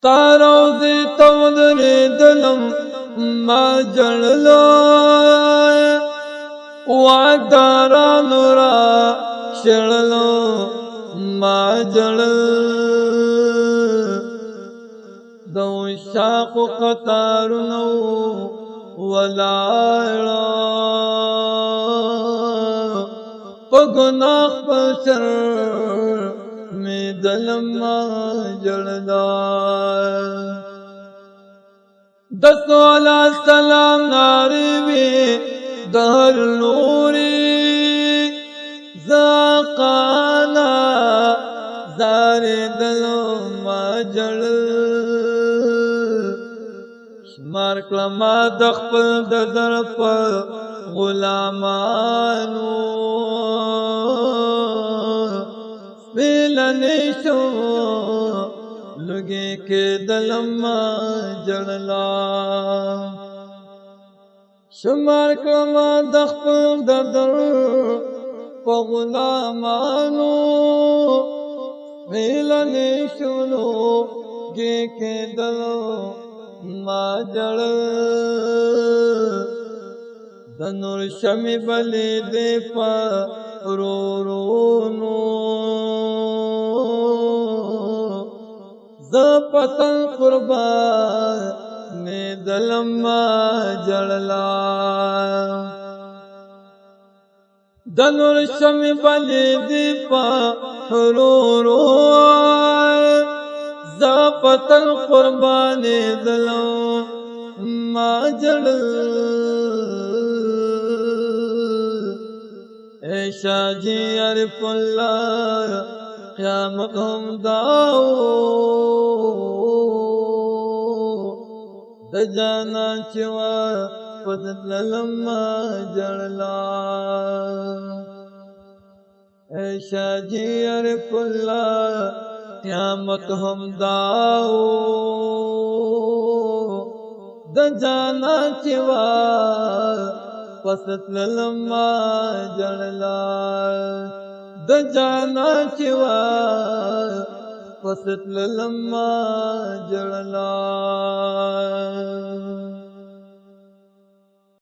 تاروزی تودری دلم ما جړلو وعدارانو را شړلو ما جړل د عشاقو قطارونو ولاړو په ګناه په شر می دلم ما جړدا د سوال سلام ناری وی دهر نوري زاقانا زار دلم ما جړل شمار کلمه د خپل د در په غلامانو سپیلنې شو لږې کېدلم ما جړلا شمار کلمه د خپل د در په غلامانو سپیلنې شو لږې کېدلم ما جړل د نور شمع بلې دې په رورونو ز پتن قربان نه دلم ما جړلا د نور شمع بلې دې په رورونو ز پتن قربان دلم ما جړل اے شاہ جی عرف اللہ قیامت ہم داؤ د جانا چوا پدت لما جڑلا اے شاہ جی عرف اللہ قیامت ہم داؤ د جانا چوا پست لما جڑلا د جانا چوا پست لما جڑلا